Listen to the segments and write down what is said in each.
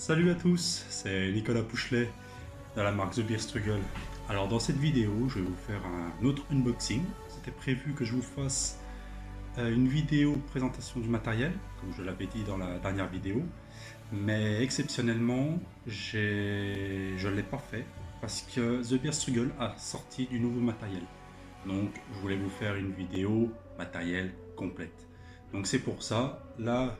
Salut à tous, c'est Nicolas Pouchelet de la marque The Beer Struggle. Alors dans cette vidéo, je vais vous faire un autre unboxing. C'était prévu que je vous fasse une vidéo présentation du matériel, comme je l'avais dit dans la dernière vidéo. Mais exceptionnellement, je ne l'ai pas fait parce que The Beer Struggle a sorti du nouveau matériel. Donc je voulais vous faire une vidéo matériel complète. Donc c'est pour ça, là,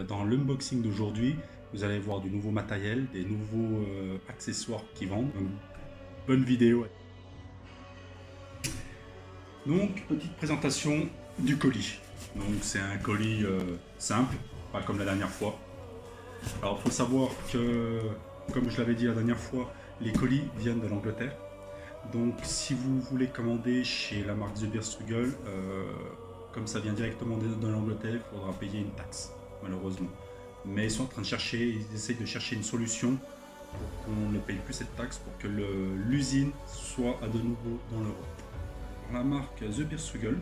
dans l'unboxing d'aujourd'hui, vous allez voir du nouveau matériel, des nouveaux accessoires qui vendent. Donc, bonne vidéo. Donc, petite présentation du colis. Donc, c'est un colis simple, pas comme la dernière fois. Alors, il faut savoir que, comme je l'avais dit la dernière fois, les colis viennent de l'Angleterre. Donc, si vous voulez commander chez la marque The Beer Struggle, comme ça vient directement de l'Angleterre, il faudra payer une taxe, malheureusement. Mais ils sont en train de chercher, ils essayent de chercher une solution pour qu'on ne paye plus cette taxe, pour que l'usine soit à de nouveau dans l'Europe. La marque The Beer Struggle,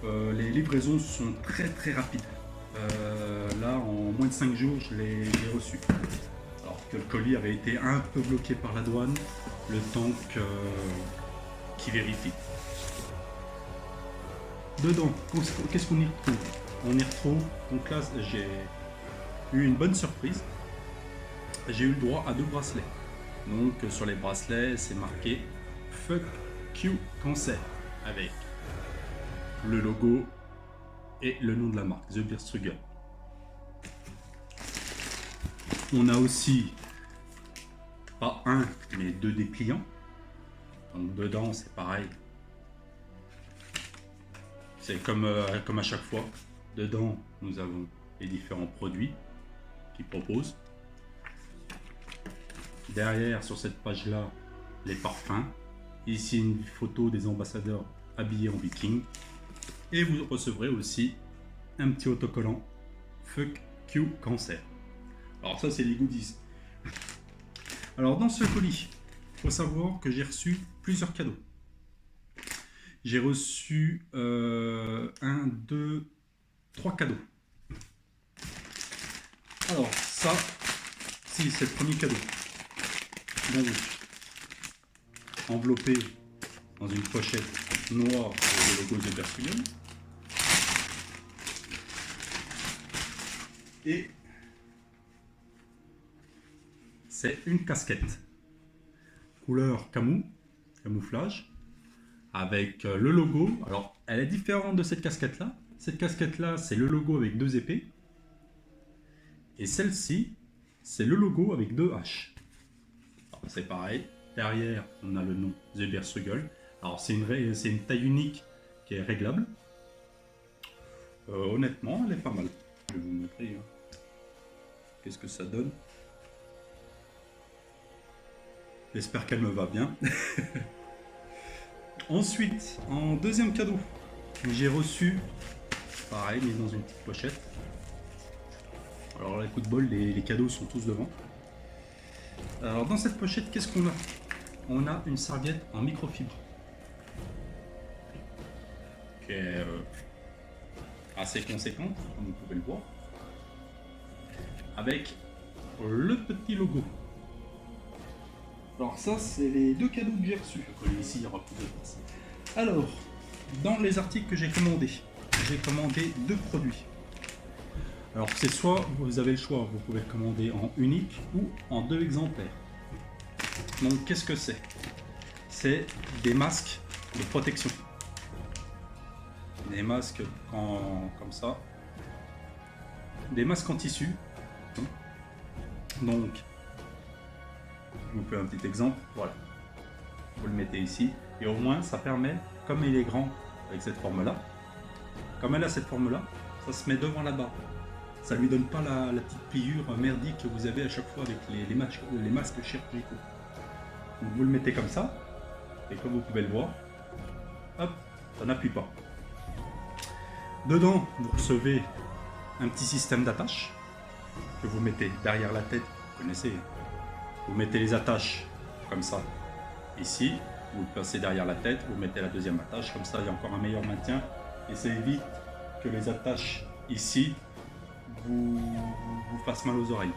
les livraisons sont très rapides. Là, en moins de 5 jours, je l'ai reçu. Alors que le colis avait été un peu bloqué par la douane, le temps qu'ils vérifient. Dedans, qu'est-ce qu'on y retrouve? On y retrouve, donc là j'ai eu une bonne surprise, j'ai eu le droit à 2 bracelets. Donc sur les bracelets c'est marqué Fuck You Cancer avec le logo et le nom de la marque, The Beer Struggle. On a aussi pas un mais 2 dépliants. Donc dedans c'est pareil. C'est comme à chaque fois. Dedans, nous avons les différents produits qu'ils proposent. Derrière, sur cette page-là, les parfums. Ici, une photo des ambassadeurs habillés en viking. Et vous recevrez aussi un petit autocollant Fuck You Cancer. Alors ça, c'est les goodies. Alors dans ce colis, il faut savoir que j'ai reçu plusieurs cadeaux. J'ai reçu 1, 2, 3 cadeaux. Alors ça, si c'est le premier cadeau. Donc, enveloppé dans une pochette noire avec le logo de Beer Struggle. Et c'est une casquette couleur camouflage, avec le logo. Alors, elle est différente de cette casquette-là. Cette casquette-là, c'est le logo avec 2 épées. Et celle-ci, c'est le logo avec 2 haches. C'est pareil. Derrière, on a le nom The Beer Struggle. Alors, c'est une taille unique qui est réglable. Honnêtement, elle est pas mal. Je vais vous montrer. Qu'est-ce que ça donne. J'espère qu'elle me va bien. Ensuite, en deuxième cadeau, j'ai reçu, pareil, mais dans une petite pochette. Alors là, coup de bol, les cadeaux sont tous devant. Alors dans cette pochette, qu'est-ce qu'on a? On a une serviette en microfibre. Qui est assez conséquente, comme vous pouvez le voir. Avec le petit logo. Alors ça, c'est les 2 cadeaux que j'ai reçus. Ici, il y aura plus de place. Alors, dans les articles que j'ai commandé 2 produits. Alors c'est soit vous avez le choix, vous pouvez le commander en unique ou en 2 exemplaires. Donc qu'est-ce que c'est? C'est des masques de protection. Des masques comme ça. Des masques en tissu. Donc, je vous fais un petit exemple. Voilà. Vous le mettez ici. Et au moins, ça permet, comme il est grand avec cette forme-là, comme elle a cette forme-là, ça se met devant la barre. Ça lui donne pas la petite pliure merdique que vous avez à chaque fois avec les masques chirurgicaux. Donc vous le mettez comme ça, et comme vous pouvez le voir, hop, ça n'appuie pas. Dedans, vous recevez un petit système d'attache que vous mettez derrière la tête, vous connaissez. Vous mettez les attaches comme ça, ici, vous le placez derrière la tête, vous mettez la deuxième attache, comme ça il y a encore un meilleur maintien, et ça évite que les attaches ici vous fasse mal aux oreilles.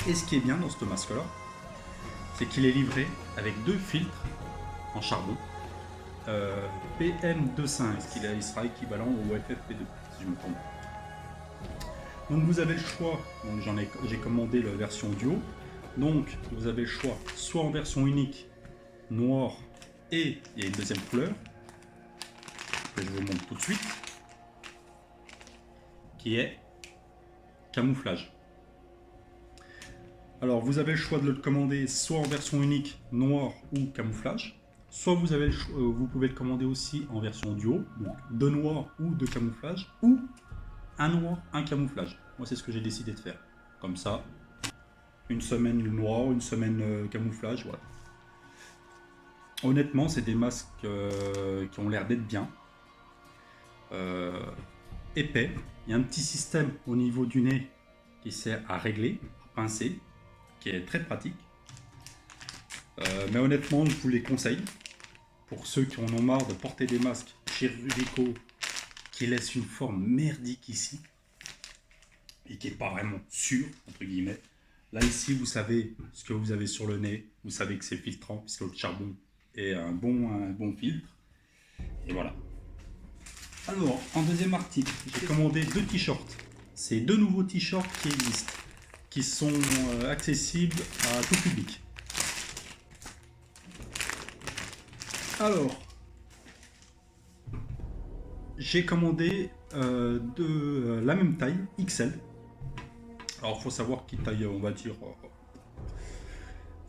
Et ce qui est bien dans ce masque-là, c'est qu'il est livré avec 2 filtres en charbon PM2.5, il sera équivalent au FFP2, si je me trompe. Donc vous avez le choix, j'ai commandé la version duo, donc vous avez le choix soit en version unique, noir, et il y a une deuxième couleur, que je vous montre tout de suite, qui est camouflage. Alors vous avez le choix de le commander soit en version unique, noir ou camouflage, soit vous pouvez le commander aussi en version duo, donc de noir ou de camouflage, ou un noir, un camouflage. Moi c'est ce que j'ai décidé de faire. Comme ça, une semaine noir, une semaine camouflage, voilà. Honnêtement, c'est des masques qui ont l'air d'être bien. Épais. Il y a un petit système au niveau du nez qui sert à régler, à pincer, qui est très pratique. Mais honnêtement, je vous les conseille. Pour ceux qui en ont marre de porter des masques chirurgicaux qui laissent une forme merdique ici et qui n'est pas vraiment sûr, entre guillemets. Là, ici, vous savez ce que vous avez sur le nez. Vous savez que c'est filtrant puisque le charbon est un bon filtre. Et voilà. Alors, en deuxième article, j'ai commandé 2 t-shirts. C'est 2 nouveaux t-shirts qui existent, qui sont accessibles à tout public. Alors, j'ai commandé de la même taille, XL. Alors, il faut savoir qu'il taille, on va dire,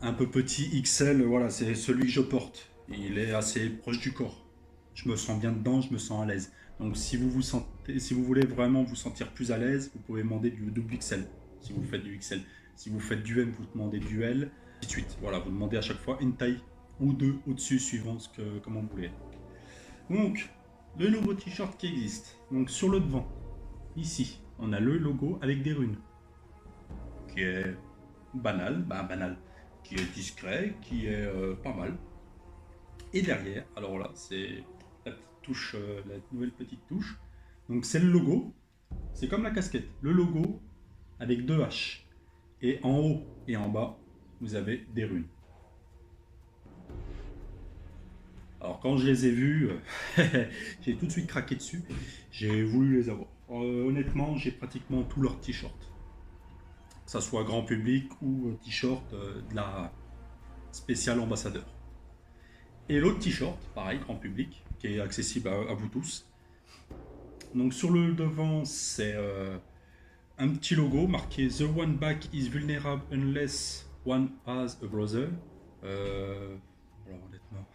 un peu petit XL. Voilà, c'est celui que je porte. Il est assez proche du corps. Je me sens bien dedans, je me sens à l'aise. Donc, si vous voulez vraiment vous sentir plus à l'aise, vous pouvez demander du double XL. Si vous faites du XL. Si vous faites du M, vous demandez du L. Et suite. Voilà, vous demandez à chaque fois une taille ou 2 au-dessus, suivant comment vous voulez. Donc, le nouveau t-shirt qui existe. Donc, sur le devant, ici, on a le logo avec des runes. Qui est banal, qui est discret, qui est pas mal. Et derrière, alors là, c'est la petite touche, la nouvelle petite touche. Donc, c'est le logo. C'est comme la casquette. Le logo avec 2 H. Et en haut et en bas, vous avez des runes. Alors quand je les ai vus, j'ai tout de suite craqué dessus. J'ai voulu les avoir. Honnêtement, j'ai pratiquement tous leurs t-shirts. Que ça soit grand public ou t-shirt de la spéciale ambassadeur. Et l'autre t-shirt, pareil, grand public, qui est accessible à vous tous. Donc sur le devant, c'est un petit logo marqué The one back is vulnerable unless one has a browser. Alors honnêtement,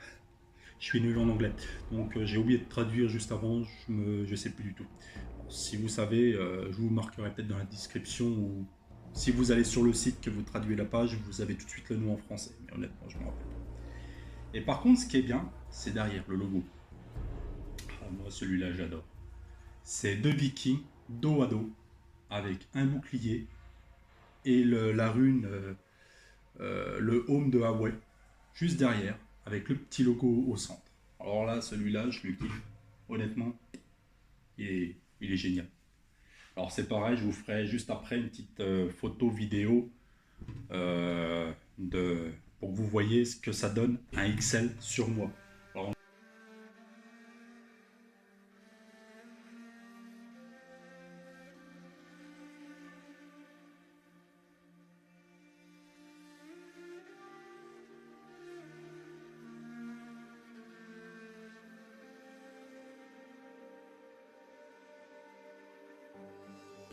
je suis nul en anglais, donc j'ai oublié de traduire juste avant, je sais plus du tout. Alors, si vous savez, je vous marquerai peut-être dans la description, ou si vous allez sur le site que vous traduisez la page, vous avez tout de suite le nom en français, mais honnêtement je me rappelle. Et par contre, ce qui est bien, c'est derrière le logo. Ah, moi celui-là j'adore. C'est 2 vikings dos à dos, avec un bouclier et la rune, le home de Huawei, juste derrière, avec le petit logo au centre. Alors là, celui-là, je le kiffe. Honnêtement, il est génial. Alors c'est pareil, je vous ferai juste après une petite photo vidéo pour que vous voyez ce que ça donne un XL sur moi. Alors,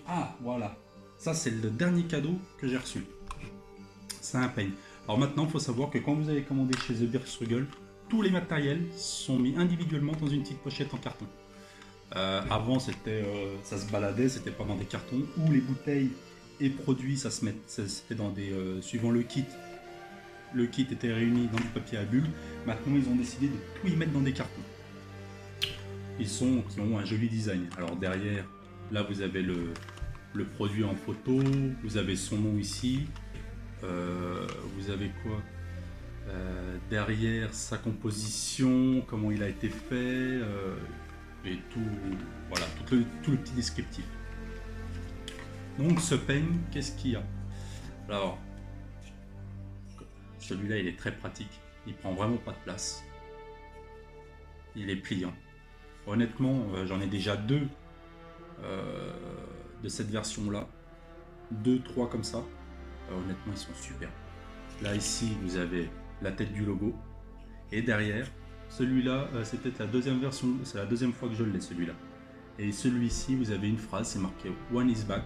ah, voilà. Ça, c'est le dernier cadeau que j'ai reçu. C'est un peigne. Alors maintenant, il faut savoir que quand vous avez commandé chez The Beer Struggle, tous les matériels sont mis individuellement dans une petite pochette en carton. Avant, ça se baladait, c'était pas dans des cartons, ou les bouteilles et produits, c'était dans des... suivant le kit était réuni dans du papier à bulles. Maintenant, ils ont décidé de tout y mettre dans des cartons. Qui ont un joli design. Alors derrière, là, vous avez le produit en photo, vous avez son nom ici, vous avez quoi derrière, sa composition, comment il a été fait, et tout, voilà, tout le petit descriptif. Donc ce peigne, qu'est-ce qu'il y a? Alors, celui-là il est très pratique, il prend vraiment pas de place, il est pliant. Honnêtement, j'en ai déjà deux de cette version-là, deux, trois comme ça. Honnêtement, ils sont super. Là ici, vous avez la tête du logo, et derrière, celui-là, c'est peut-être la deuxième version, c'est la deuxième fois que je l'ai celui-là. Et celui-ci, vous avez une phrase, c'est marqué One is back,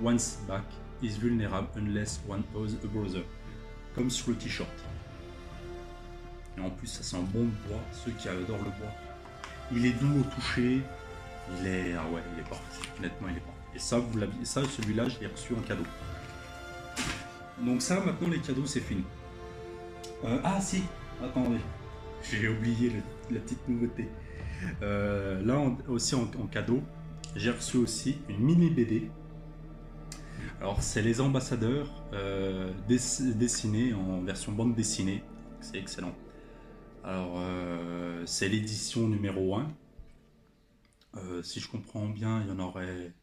one's back is vulnerable unless one owes a brother. Comme sur le t-shirt. Et en plus, ça sent bon le bois, ceux qui adorent le bois. Il est doux au toucher, il est. Ah ouais, il est parfait. Honnêtement, il est parfait. Et ça, vous l'avez. Ça, celui-là, je l'ai reçu en cadeau. Donc, ça, maintenant, les cadeaux, c'est fini. Ah si, attendez. J'ai oublié la petite nouveauté. Là aussi en cadeau, j'ai reçu aussi une mini BD. Alors c'est les ambassadeurs dessinés en version bande dessinée. C'est excellent. Alors c'est l'édition numéro 1. Si je comprends bien, il y en aurait.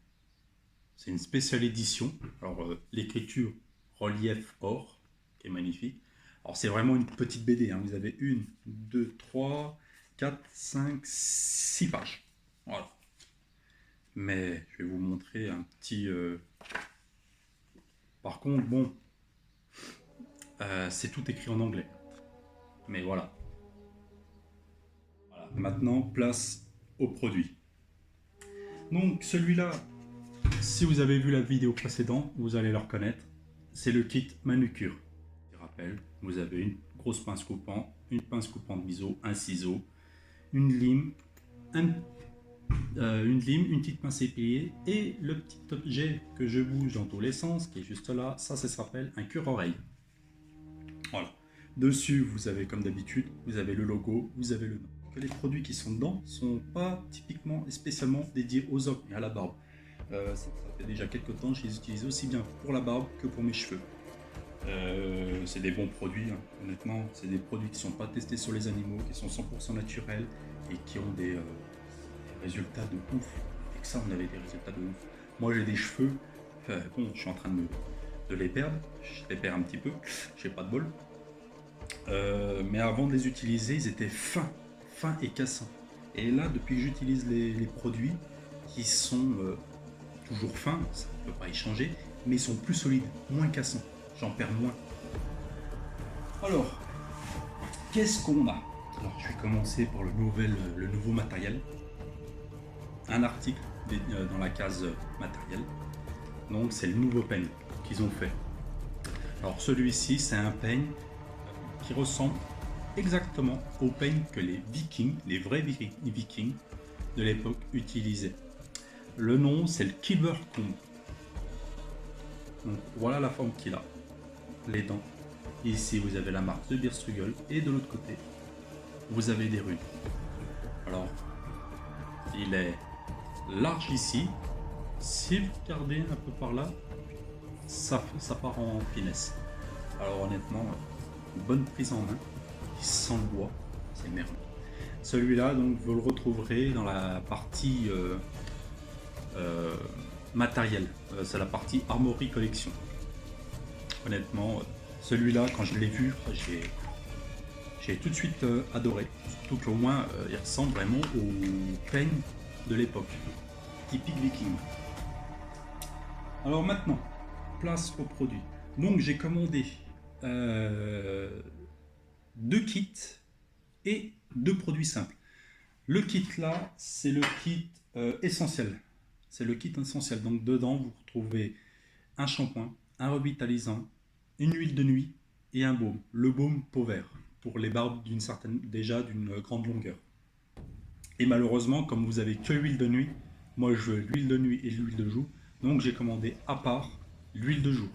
C'est une spéciale édition. Alors l'écriture relief or, qui est magnifique. Alors c'est vraiment une petite BD, hein. Vous avez 1, 2, 3, 4, 5, 6 pages. Voilà. Mais je vais vous montrer un petit... Par contre, bon, c'est tout écrit en anglais. Mais voilà. Voilà. Maintenant, place au produit. Donc celui-là, si vous avez vu la vidéo précédente, vous allez le reconnaître. C'est le kit manucure. Je rappelle, vous avez une grosse pince coupante, une pince coupante biseau, un ciseau, une lime, une petite pince épilier et le petit objet que je bouge dans tous les sens qui est juste là, ça s'appelle un cure-oreille. Voilà. Dessus, vous avez comme d'habitude, vous avez le logo, vous avez le nom. Que les produits qui sont dedans sont pas typiquement et spécialement dédiés aux hommes et à la barbe. Ça fait déjà quelques temps que je les utilise aussi bien pour la barbe que pour mes cheveux. C'est des bons produits, hein. Honnêtement, c'est des produits qui ne sont pas testés sur les animaux, qui sont 100% naturels et qui ont des résultats de ouf. Et que ça, on avait des résultats de ouf. Moi, j'ai des cheveux, bon, je suis en train de les perdre, je les perds un petit peu, j'ai pas de bol. Mais avant de les utiliser, ils étaient fins et cassants. Et là, depuis que j'utilise les produits qui sont toujours fins, ça ne peut pas y changer, mais ils sont plus solides, moins cassants. J'en perds moins. Alors, qu'est-ce qu'on a? Alors, je vais commencer par le nouveau matériel. Un article dans la case matériel. Donc, c'est le nouveau peigne qu'ils ont fait. Alors, celui-ci, c'est un peigne qui ressemble exactement au peigne que les Vikings, les vrais Vikings de l'époque utilisaient. Le nom, c'est le Kibber Comb. Donc, voilà la forme qu'il a. Les dents. Ici, vous avez la marque de Bierstrugel et de l'autre côté, vous avez des runes. Alors, il est large ici. Si vous regardez un peu par là, ça part en finesse. Alors honnêtement, une bonne prise en main, il sent le bois, c'est merveilleux. Celui-là, donc, vous le retrouverez dans la partie matériel. C'est la partie Armory Collection. Honnêtement, celui-là, quand je l'ai vu, j'ai tout de suite adoré. Surtout qu'au moins, il ressemble vraiment au peigne de l'époque, typique viking. Alors maintenant, place au produit. Donc j'ai commandé 2 kits et 2 produits simples. Le kit là, c'est le kit essentiel. C'est le kit essentiel. Donc dedans, vous retrouvez un shampoing, un revitalisant, une huile de nuit et un baume. Le baume peau vert pour les barbes d'une grande longueur. Et malheureusement, comme vous avez que l'huile de nuit, moi je veux l'huile de nuit et l'huile de joue, donc j'ai commandé à part l'huile de joue.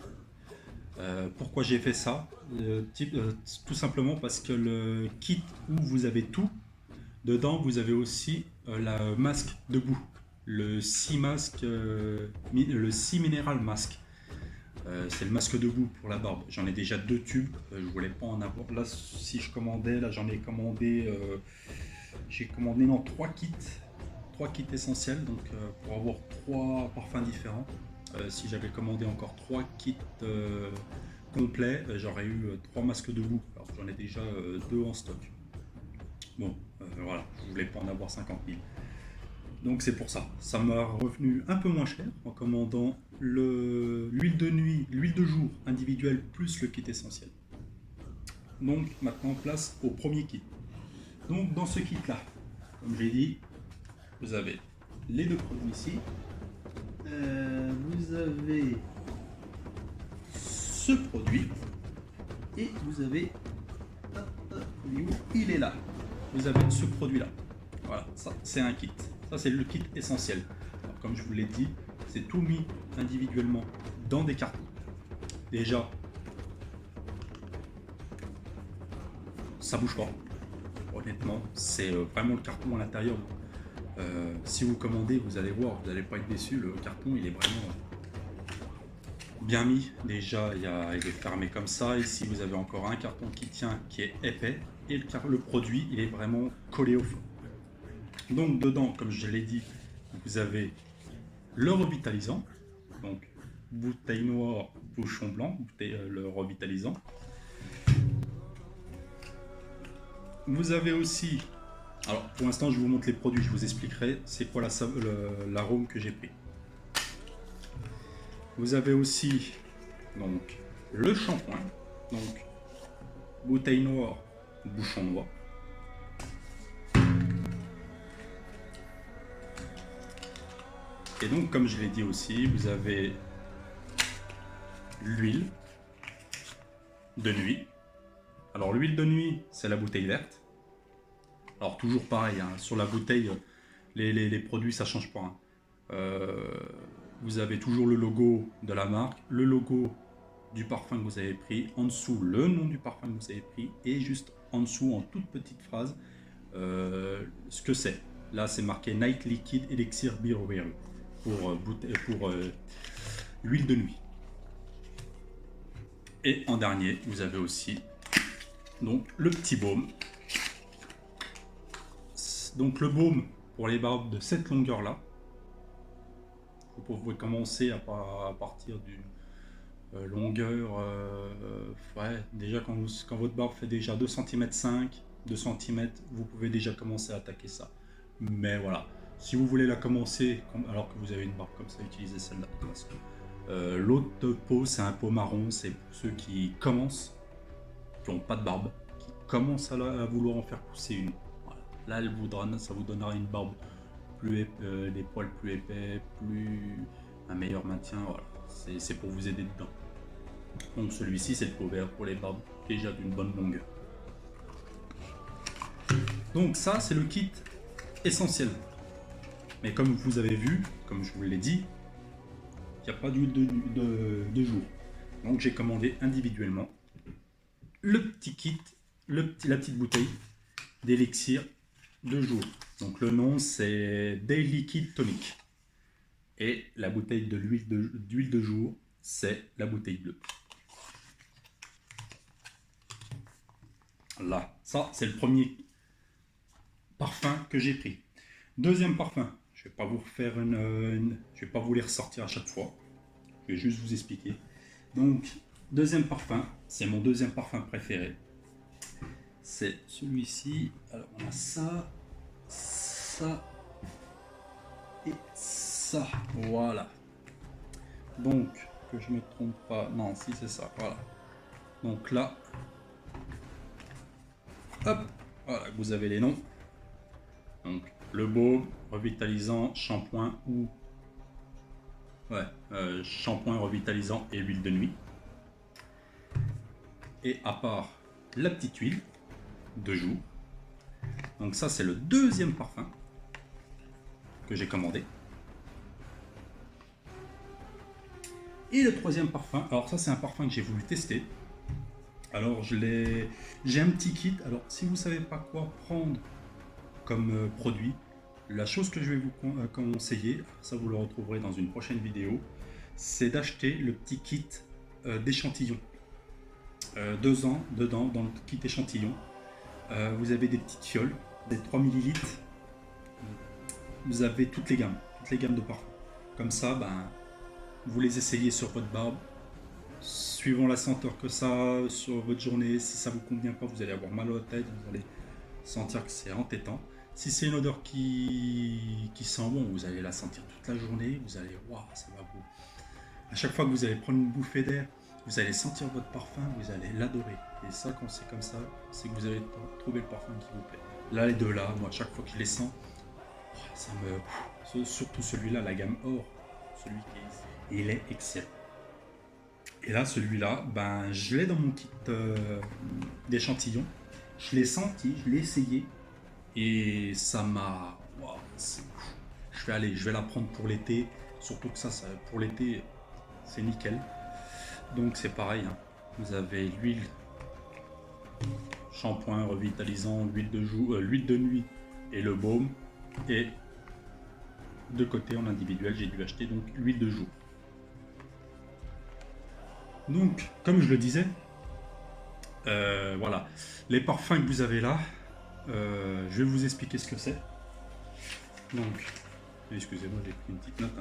Pourquoi j'ai fait ça? Tout simplement parce que le kit où vous avez tout, dedans vous avez aussi la masque de boue, le 6 minéral masque. C'est le masque de boue pour la barbe. J'en ai déjà 2 tubes, je voulais pas en avoir. Là, si je commandais, là j'en ai commandé, j'ai commandé 3 kits essentiels, donc pour avoir 3 parfums différents. Si j'avais commandé encore 3 kits complets, j'aurais eu 3 masques de loup, alors j'en ai déjà 2 en stock. Bon, voilà, je voulais pas en avoir 50 000. Donc c'est pour ça. Ça m'a revenu un peu moins cher en commandant l'huile de nuit, l'huile de jour individuelle plus le kit essentiel. Donc maintenant place au premier kit. Donc dans ce kit là, comme j'ai dit, vous avez les deux produits ici. Vous avez ce produit et vous avez, il est là. Vous avez ce produit là. Voilà, ça c'est un kit. Ça c'est le kit essentiel. Alors, comme je vous l'ai dit, c'est tout mis individuellement dans des cartons. Déjà, ça bouge pas. Honnêtement, c'est vraiment le carton à l'intérieur. Si vous commandez, vous allez voir, vous n'allez pas être déçu. Le carton, il est vraiment bien mis. Déjà, il est fermé comme ça. Ici, vous avez encore un carton qui tient, qui est épais. Et le produit, il est vraiment collé au fond. Donc, dedans, comme je l'ai dit, vous avez le revitalisant. Donc, bouteille noire, bouchon blanc, le revitalisant. Vous avez aussi, alors pour l'instant je vous montre les produits, je vous expliquerai c'est quoi l'arôme que j'ai pris. Vous avez aussi donc le shampoing, donc bouteille noire, bouchon noir. Et donc comme je l'ai dit aussi, vous avez l'huile de nuit. Alors l'huile de nuit, c'est la bouteille verte. Alors toujours pareil, hein, sur la bouteille, les produits ça change pas. Hein. Vous avez toujours le logo de la marque, le logo du parfum que vous avez pris, en dessous le nom du parfum que vous avez pris et juste en dessous en toute petite phrase ce que c'est. Là c'est marqué Night Liquid Elixir Beer Oil pour huile de nuit. Et en dernier vous avez aussi donc le petit baume. Donc le baume pour les barbes de cette longueur là. Vous pouvez commencer à partir d'une longueur, ouais, déjà quand votre barbe fait déjà 2 cm 5, 2 cm, vous pouvez déjà commencer à attaquer ça. Mais voilà, si vous voulez la commencer, alors que vous avez une barbe comme ça, utilisez celle-là. L'autre pot, c'est un pot marron, c'est pour ceux qui commencent, qui n'ont pas de barbe, qui commencent à vouloir en faire pousser une. Voilà. Là, ça vous donnera une barbe plus des poils plus épais, un meilleur maintien, voilà. C'est pour vous aider dedans. Donc celui-ci c'est le pot vert pour les barbes déjà d'une bonne longueur. Donc ça c'est le kit essentiel. Mais comme vous avez vu, comme je vous l'ai dit, il n'y a pas d'huile de jour. Donc j'ai commandé individuellement le petit kit, la petite bouteille d'élixir de jour. Donc le nom c'est Day Liquid Tonic. Et la bouteille d'huile de jour, c'est la bouteille bleue. Là, ça c'est le premier parfum que j'ai pris. Deuxième parfum, je vais pas vous refaire je vais pas vous les ressortir à chaque fois. Je vais juste vous expliquer. Donc deuxième parfum, c'est mon deuxième parfum préféré. C'est celui-ci. Alors on a ça, ça et ça. Voilà. Donc que je me trompe pas. Non, si c'est ça. Voilà. Donc là, hop, voilà, vous avez les noms. Donc le baume, revitalisant, shampoing ou shampoing revitalisant et huile de nuit. Et à part la petite huile de jour. Donc ça c'est le deuxième parfum que j'ai commandé. Et le troisième parfum, alors ça c'est un parfum que j'ai voulu tester. Alors j'ai un petit kit. Alors si vous savez pas quoi prendre comme produit, la chose que je vais vous conseiller, ça vous le retrouverez dans une prochaine vidéo, c'est d'acheter le petit kit d'échantillon. 2 ans dedans, dans le kit échantillon, vous avez des petites fioles, des 3 ml. Vous avez toutes les gammes de parfums. Comme ça, ben, vous les essayez sur votre barbe. Suivant la senteur que ça a sur votre journée, si ça vous convient pas, vous allez avoir mal à la tête, vous allez sentir que c'est entêtant. Si c'est une odeur qui sent bon, vous allez la sentir toute la journée, vous allez, waouh, ça va vous. À chaque fois que vous allez prendre une bouffée d'air, vous allez sentir votre parfum, vous allez l'adorer. Et ça, quand c'est comme ça, c'est que vous allez trouver le parfum qui vous plaît. Là, les deux là, moi, chaque fois que je les sens, ça me. Surtout celui-là, la gamme or, celui qui est. Il est excellent. Et là, celui-là, ben, je l'ai dans mon kit d'échantillon. Je l'ai senti, je l'ai essayé. Et ça m'a. Wow, je vais la prendre pour l'été. Surtout que ça pour l'été, c'est nickel. Donc c'est pareil. Hein. Vous avez l'huile, shampoing revitalisant, l'huile de nuit et le baume. Et de côté en individuel, j'ai dû acheter donc l'huile de jour. Donc, comme je le disais, voilà, les parfums que vous avez là, je vais vous expliquer ce que c'est. Donc, excusez-moi, j'ai pris une petite note.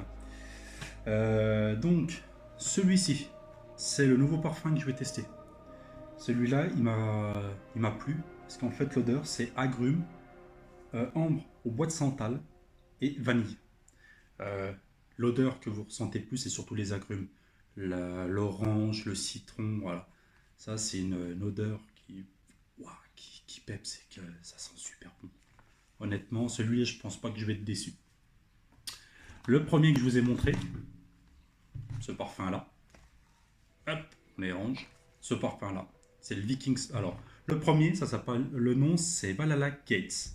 Hein. Donc, celui-ci, c'est le nouveau parfum que je vais tester. Celui-là, il m'a plu, parce qu'en fait, l'odeur, c'est agrumes, ambre au bois de santal et vanille. L'odeur que vous ressentez plus, c'est surtout les agrumes. L'orange, le citron, voilà. Ça, c'est une odeur qui pèpe, c'est que ça sent super bon. Honnêtement, celui-là, je pense pas que je vais être déçu. Le premier que je vous ai montré, ce parfum-là, hop, on les range. Ce parfum-là, c'est le Vikings. Alors, le premier, ça s'appelle, le nom, c'est Valhalla Gates.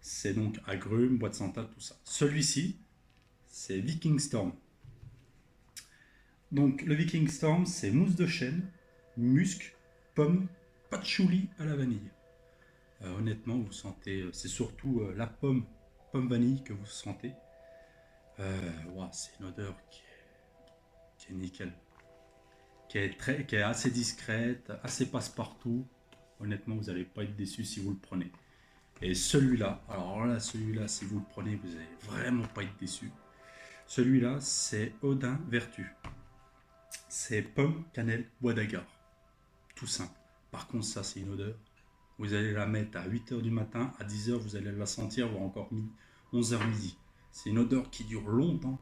C'est donc agrumes, bois de santal, tout ça. Celui-ci, c'est Viking Storm. Donc, le Viking Storm, c'est mousse de chêne, musc, pomme, patchouli à la vanille. Honnêtement, vous sentez, c'est surtout la pomme vanille que vous sentez. C'est une odeur qui est nickel, qui est assez discrète, assez passe-partout. Honnêtement, vous n'allez pas être déçu si vous le prenez. Et celui-là, alors là, celui-là, si vous le prenez, vous n'allez vraiment pas être déçu. Celui-là, c'est Odin Vertu. C'est pomme, cannelle, bois d'agar. Tout simple. Par contre, ça, c'est une odeur. Vous allez la mettre à 8h du matin, à 10h, vous allez la sentir, voire encore 11h midi. C'est une odeur qui dure longtemps,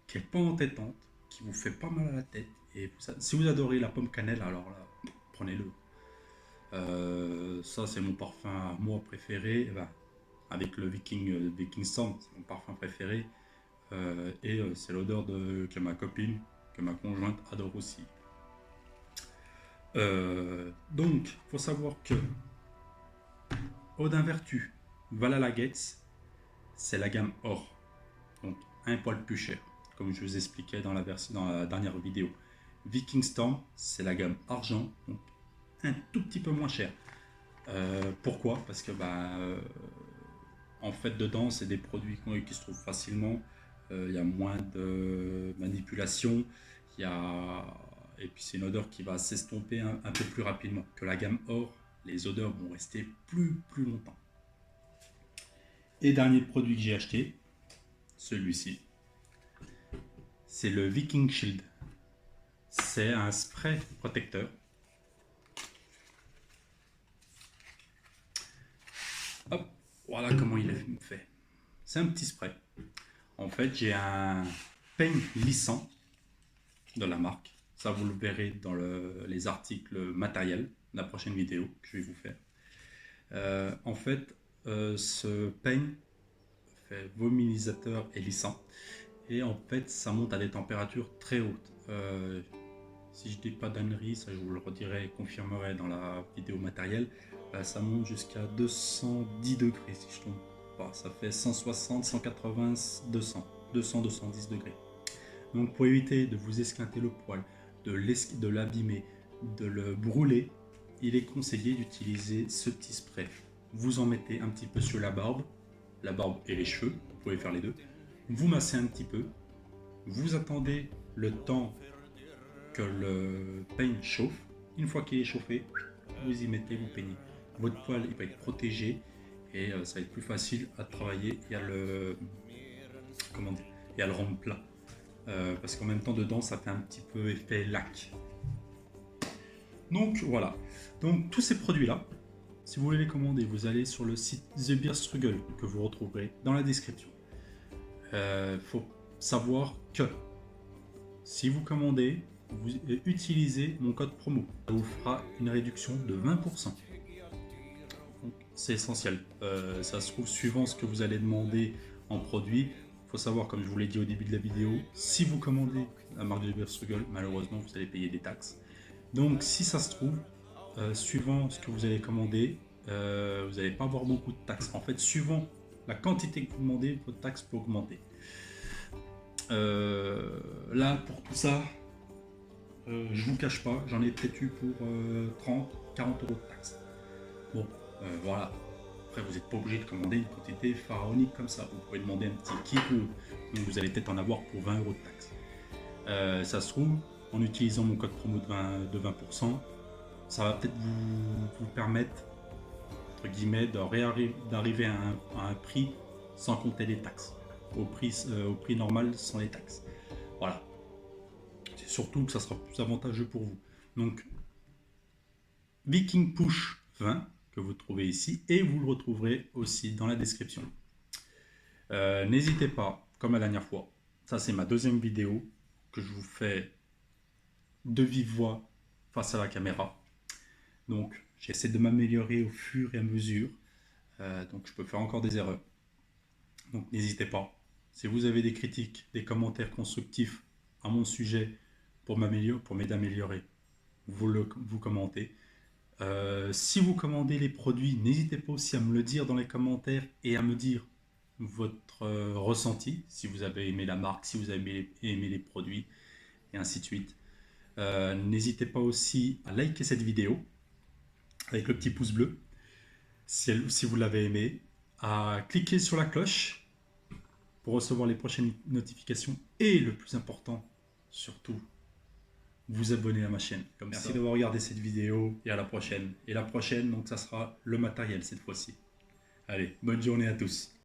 qui n'est pas entêtante, qui vous fait pas mal à la tête. Et si vous adorez la pomme cannelle, alors là, prenez-le. Ça, c'est mon parfum à moi préféré. Et ben, avec le Viking Storm, c'est mon parfum préféré. C'est l'odeur que ma copine, que ma conjointe adore aussi. Donc, il faut savoir que Odin Vertu, Valhalla Gates, c'est la gamme or. Donc, un poil plus cher, comme je vous expliquais dans la dernière vidéo. Viking Storm, c'est la gamme argent, donc un tout petit peu moins cher. Pourquoi? Parce que en fait, dedans, c'est des produits qui se trouvent facilement. Il y a moins de manipulation. Et puis, c'est une odeur qui va s'estomper un peu plus rapidement. Que la gamme or, les odeurs vont rester plus longtemps. Et dernier produit que j'ai acheté, celui-ci, c'est le Viking Shield. C'est un spray protecteur. Hop, voilà comment il est fait. C'est un petit spray. En fait, j'ai un peigne lissant de la marque. Ça, vous le verrez dans les articles matériels de la prochaine vidéo que je vais vous faire. En fait, ce peigne fait voluminisateur et lissant. Et en fait, ça monte à des températures très hautes. Si je dis pas d'ânerie, ça je vous le redirai et confirmerai dans la vidéo matérielle, ça monte jusqu'à 210 degrés si je ne trompe pas. Ça fait 160, 180, 200, 210 degrés. Donc pour éviter de vous esquinter le poil, de l'abîmer, de le brûler, il est conseillé d'utiliser ce petit spray. Vous en mettez un petit peu sur la barbe et les cheveux, vous pouvez faire les deux. Vous massez un petit peu, vous attendez le temps que le peigne chauffe. Une fois qu'il est chauffé, vous y mettez, vous peignez. Votre poil il va être protégé et ça va être plus facile à travailler et à le rendre plat. parce qu'en même temps dedans ça fait un petit peu effet lac. Donc voilà, donc tous ces produits là, si vous voulez les commander, vous allez sur le site The Beer Struggle que vous retrouverez dans la description. Faut savoir que si vous commandez, vous utilisez mon code promo, ça vous fera une réduction de 20%. C'est essentiel. Ça se trouve suivant ce que vous allez demander en produit. Il faut savoir, comme je vous l'ai dit au début de la vidéo, si vous commandez la marque de Beer Struggle, malheureusement vous allez payer des taxes. Donc si ça se trouve, suivant ce que vous allez commander, vous n'allez pas avoir beaucoup de taxes. En fait, suivant la quantité que vous demandez, votre taxe peut augmenter. Là, pour tout ça, je vous cache pas, j'en ai peut-être eu pour 30, 40 euros de taxes. Bon, voilà. Après, vous n'êtes pas obligé de commander une quantité pharaonique comme ça. Vous pouvez demander un petit kit, donc vous allez peut-être en avoir pour 20 euros de taxes. Ça se trouve, en utilisant mon code promo de 20%, ça va peut-être vous permettre, entre guillemets, d'arriver à un prix sans compter les taxes. Au prix normal sans les taxes. Voilà. C'est surtout que ça sera plus avantageux pour vous. Donc, Viking Push 20 que vous trouvez ici et vous le retrouverez aussi dans la description. N'hésitez pas, comme la dernière fois, ça c'est ma deuxième vidéo que je vous fais de vive voix face à la caméra. Donc j'essaie de m'améliorer au fur et à mesure, donc je peux faire encore des erreurs. Donc n'hésitez pas, si vous avez des critiques, des commentaires constructifs à mon sujet pour m'aider à améliorer, vous commentez. Si vous commandez les produits, n'hésitez pas aussi à me le dire dans les commentaires et à me dire votre ressenti, si vous avez aimé la marque, si vous avez aimé les produits, et ainsi de suite. N'hésitez pas aussi à liker cette vidéo avec le petit pouce bleu, si vous l'avez aimé, à cliquer sur la cloche pour recevoir les prochaines notifications et le plus important, surtout, vous abonner à ma chaîne. Merci d'avoir regardé cette vidéo et à la prochaine. Et la prochaine, donc ça sera le matériel cette fois-ci. Allez, bonne journée à tous.